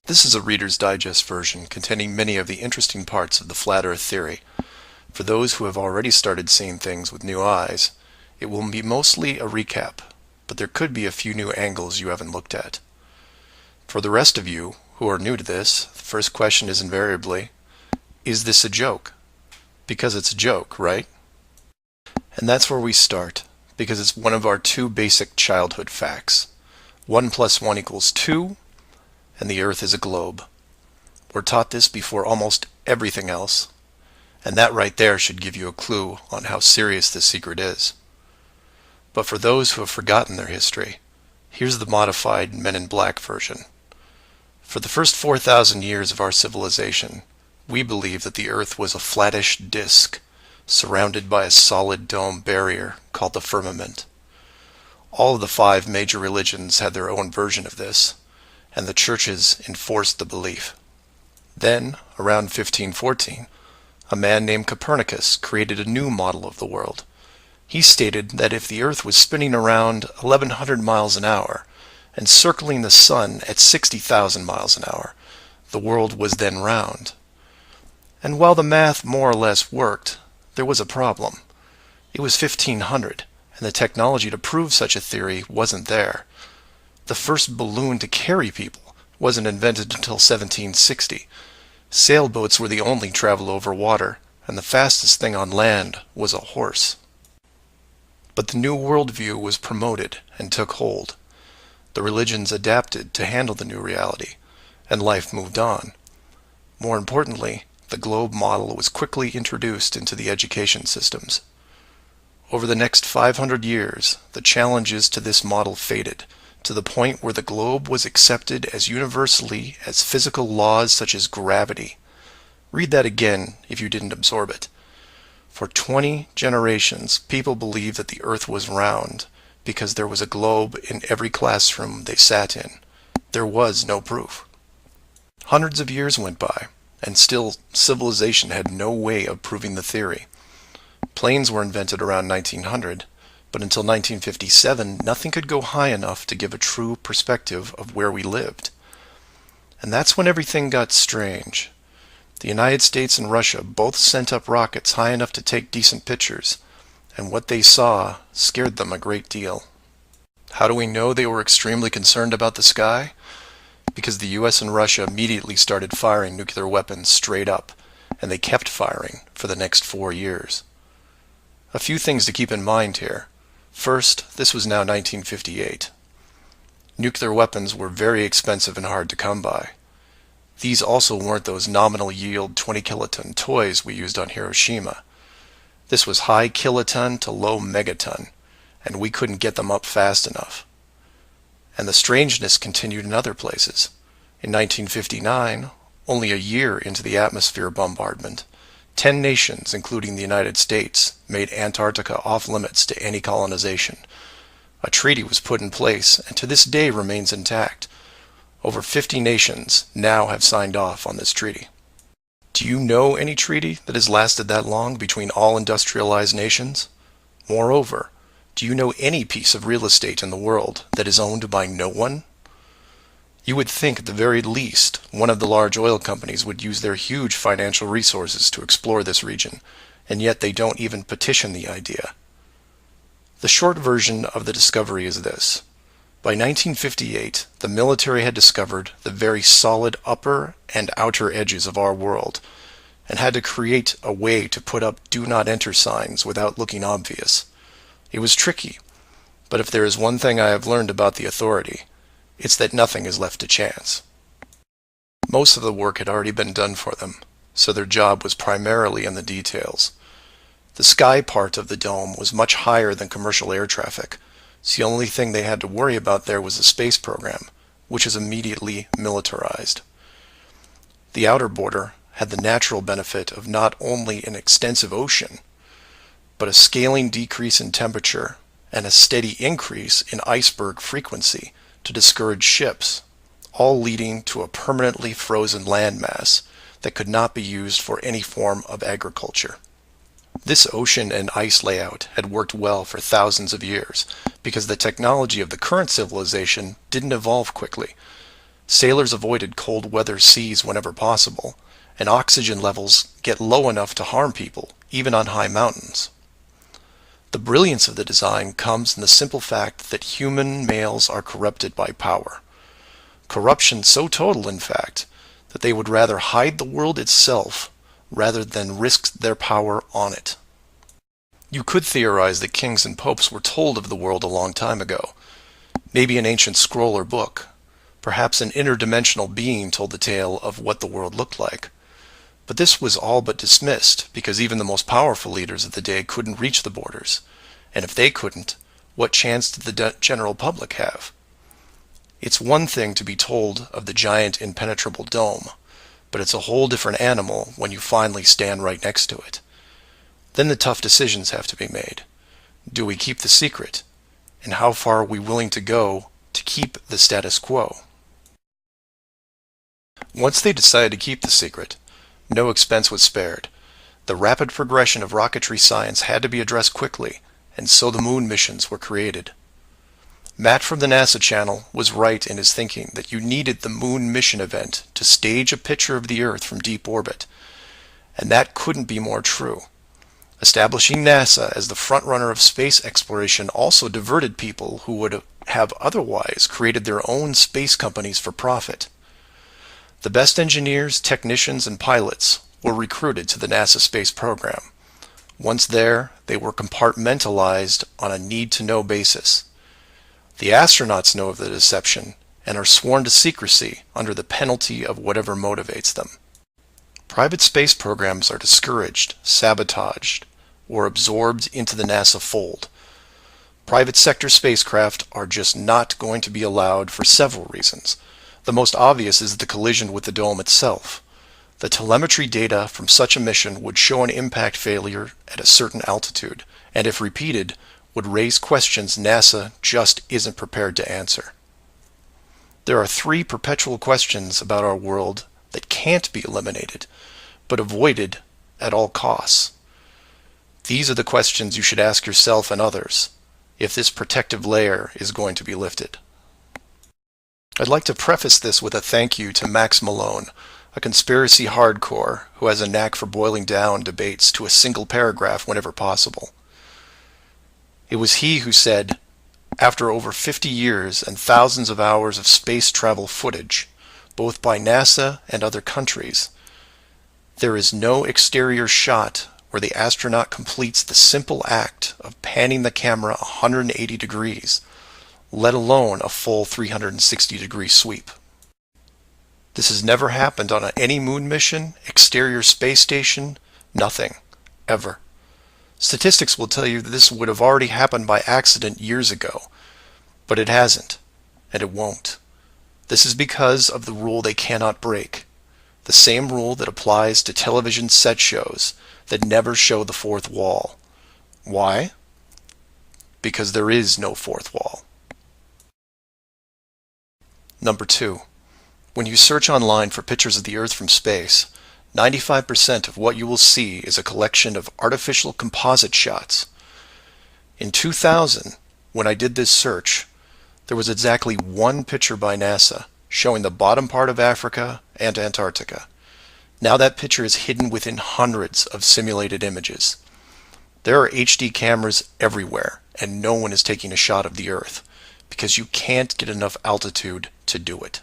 This is a Reader's Digest version containing many of the interesting parts of the Flat Earth theory. For those who have already started seeing things with new eyes, it will be mostly a recap, but there could be a few new angles you haven't looked at. For the rest of you who are new to this, the first question is invariably, is this a joke? Because it's a joke, right? And that's where we start, because it's one of our two basic childhood facts. 1 + 1 = 2, and the Earth is a globe. We're taught this before almost everything else, and that right there should give you a clue on how serious this secret is. But for those who have forgotten their history, here's the modified Men in Black version. For the first 4,000 years of our civilization, we believed that the Earth was a flattish disk, surrounded by a solid dome barrier called the firmament. All of the 5 major religions had their own version of this, and the churches enforced the belief. Then, around 1514, a man named Copernicus created a new model of the world. He stated that if the Earth was spinning around 1,100 miles an hour and circling the Sun at 60,000 miles an hour, the world was then round. And while the math more or less worked, there was a problem. It was 1500, and the technology to prove such a theory wasn't there. The first balloon to carry people wasn't invented until 1760. Sailboats were the only travel over water, and the fastest thing on land was a horse. But the new worldview was promoted and took hold. The religions adapted to handle the new reality, and life moved on. More importantly, the globe model was quickly introduced into the education systems. Over the next 500 years, the challenges to this model faded, to the point where the globe was accepted as universally as physical laws such as gravity. Read that again if you didn't absorb it. For 20 generations, people believed that the Earth was round because there was a globe in every classroom they sat in. There was no proof. Hundreds of years went by, and still civilization had no way of proving the theory. Planes were invented around 1900, but until 1957, nothing could go high enough to give a true perspective of where we lived. And that's when everything got strange. The United States and Russia both sent up rockets high enough to take decent pictures, and what they saw scared them a great deal. How do we know they were extremely concerned about the sky? Because the US and Russia immediately started firing nuclear weapons straight up, and they kept firing for the next 4 years. A few things to keep in mind here. First, this was now 1958. Nuclear weapons were very expensive and hard to come by. These also weren't those nominal yield 20 kiloton toys we used on Hiroshima. This was high kiloton to low megaton, and we couldn't get them up fast enough. And the strangeness continued in other places. In 1959, only a year into the atmosphere bombardment, 10 nations, including the United States, made Antarctica off-limits to any colonization. A treaty was put in place and to this day remains intact. Over 50 nations now have signed off on this treaty. Do you know any treaty that has lasted that long between all industrialized nations? Moreover, do you know any piece of real estate in the world that is owned by no one? You would think at the very least one of the large oil companies would use their huge financial resources to explore this region, and yet they don't even petition the idea. The short version of the discovery is this. By 1958, the military had discovered the very solid upper and outer edges of our world, and had to create a way to put up do not enter signs without looking obvious. It was tricky, but if there is one thing I have learned about the authority, it's that nothing is left to chance. Most of the work had already been done for them, so their job was primarily in the details. The sky part of the dome was much higher than commercial air traffic, so the only thing they had to worry about there was the space program, which is immediately militarized. The outer border had the natural benefit of not only an extensive ocean, but a scaling decrease in temperature and a steady increase in iceberg frequency to discourage ships, all leading to a permanently frozen landmass that could not be used for any form of agriculture. This ocean and ice layout had worked well for thousands of years because the technology of the current civilization didn't evolve quickly. Sailors avoided cold weather seas whenever possible, and oxygen levels get low enough to harm people, even on high mountains. The brilliance of the design comes in the simple fact that human males are corrupted by power. Corruption so total, in fact, that they would rather hide the world itself rather than risk their power on it. You could theorize that kings and popes were told of the world a long time ago. Maybe an ancient scroll or book. Perhaps an interdimensional being told the tale of what the world looked like. But this was all but dismissed, because even the most powerful leaders of the day couldn't reach the borders. And if they couldn't, what chance did the general public have? It's one thing to be told of the giant impenetrable dome, but it's a whole different animal when you finally stand right next to it. Then the tough decisions have to be made. Do we keep the secret? And how far are we willing to go to keep the status quo? Once they decided to keep the secret, no expense was spared. The rapid progression of rocketry science had to be addressed quickly, and so the moon missions were created. Matt from the NASA channel was right in his thinking that you needed the moon mission event to stage a picture of the Earth from deep orbit, and that couldn't be more true. Establishing NASA as the frontrunner of space exploration also diverted people who would have otherwise created their own space companies for profit. The best engineers, technicians, and pilots were recruited to the NASA space program. Once there, they were compartmentalized on a need-to-know basis. The astronauts know of the deception and are sworn to secrecy under the penalty of whatever motivates them. Private space programs are discouraged, sabotaged, or absorbed into the NASA fold. Private sector spacecraft are just not going to be allowed for several reasons. The most obvious is the collision with the dome itself. The telemetry data from such a mission would show an impact failure at a certain altitude, and if repeated, would raise questions NASA just isn't prepared to answer. There are three perpetual questions about our world that can't be eliminated, but avoided at all costs. These are the questions you should ask yourself and others if this protective layer is going to be lifted. I'd like to preface this with a thank you to Max Malone, a conspiracy hardcore who has a knack for boiling down debates to a single paragraph whenever possible. It was he who said, after over 50 years and thousands of hours of space travel footage, both by NASA and other countries, there is no exterior shot where the astronaut completes the simple act of panning the camera 180 degrees, let alone a full 360-degree sweep. This has never happened on any moon mission, exterior space station, nothing, ever. Statistics will tell you that this would have already happened by accident years ago, but it hasn't, and it won't. This is because of the rule they cannot break, the same rule that applies to television set shows that never show the fourth wall. Why? Because there is no fourth wall. Number 2. When you search online for pictures of the Earth from space, 95% of what you will see is a collection of artificial composite shots. In 2000, when I did this search, there was exactly one picture by NASA showing the bottom part of Africa and Antarctica. Now that picture is hidden within hundreds of simulated images. There are HD cameras everywhere, and no one is taking a shot of the Earth, because you can't get enough altitude to do it.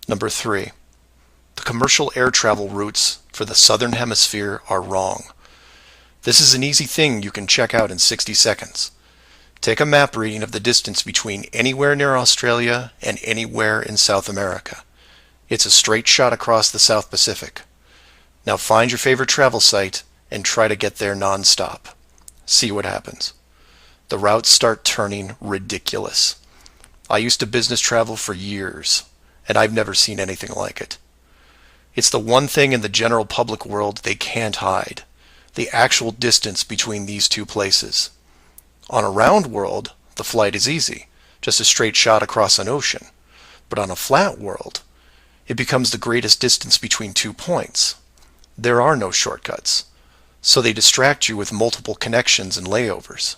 Number 3. The commercial air travel routes for the southern hemisphere are wrong. This is an easy thing you can check out in 60 seconds. Take a map reading of the distance between anywhere near Australia and anywhere in South America. It's a straight shot across the South Pacific. Now find your favorite travel site and try to get there non-stop. See what happens. The routes start turning ridiculous. I used to business travel for years, and I've never seen anything like it. It's the one thing in the general public world they can't hide, the actual distance between these two places. On a round world, the flight is easy, just a straight shot across an ocean. But on a flat world, it becomes the greatest distance between 2 points. There are no shortcuts, so they distract you with multiple connections and layovers.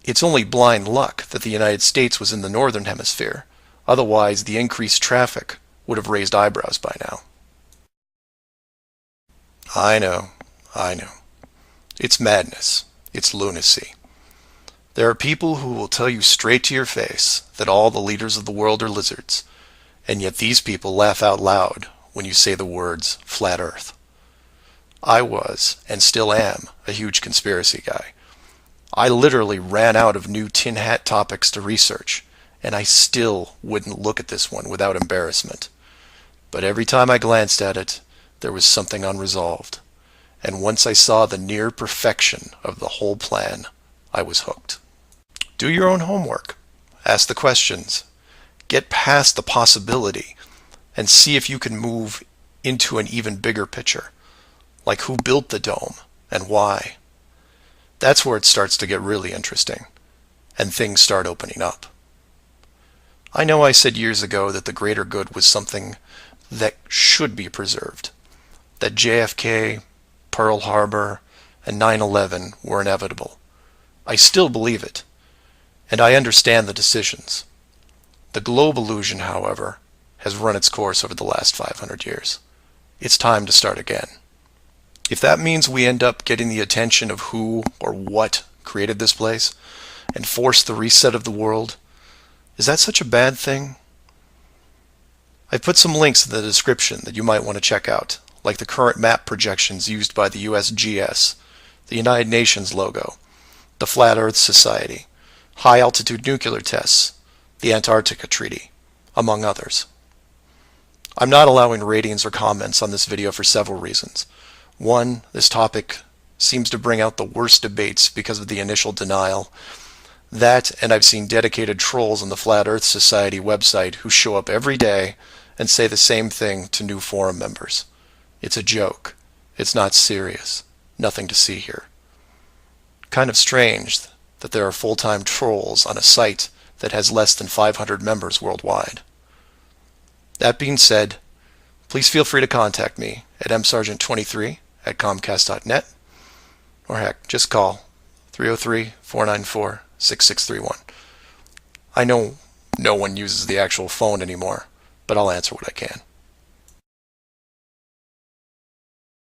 It's only blind luck that the United States was in the northern hemisphere. Otherwise, the increased traffic would have raised eyebrows by now. I know, I know. It's madness. It's lunacy. There are people who will tell you straight to your face that all the leaders of the world are lizards, and yet these people laugh out loud when you say the words flat earth. I was, and still am, a huge conspiracy guy. I literally ran out of new tin hat topics to research, and I still wouldn't look at this one without embarrassment. But every time I glanced at it, there was something unresolved. And once I saw the near perfection of the whole plan, I was hooked. Do your own homework. Ask the questions. Get past the possibility and see if you can move into an even bigger picture. Like who built the dome and why. That's where it starts to get really interesting and things start opening up. I know I said years ago that the greater good was something that should be preserved. That JFK, Pearl Harbor, and 9/11 were inevitable. I still believe it, and I understand the decisions. The globe illusion, however, has run its course over the last 500 years. It's time to start again. If that means we end up getting the attention of who or what created this place and force the reset of the world, is that such a bad thing? I've put some links in the description that you might want to check out, like the current map projections used by the USGS, the United Nations logo, the Flat Earth Society, high-altitude nuclear tests, the Antarctica Treaty, among others. I'm not allowing ratings or comments on this video for several reasons. One, this topic seems to bring out the worst debates because of the initial denial. That, and I've seen dedicated trolls on the Flat Earth Society website who show up every day and say the same thing to new forum members. It's a joke. It's not serious. Nothing to see here. Kind of strange that there are full-time trolls on a site that has less than 500 members worldwide. That being said, please feel free to contact me at msargent23@comcast.net, or heck, just call 303-494-6631. I know no one uses the actual phone anymore, but I'll answer what I can.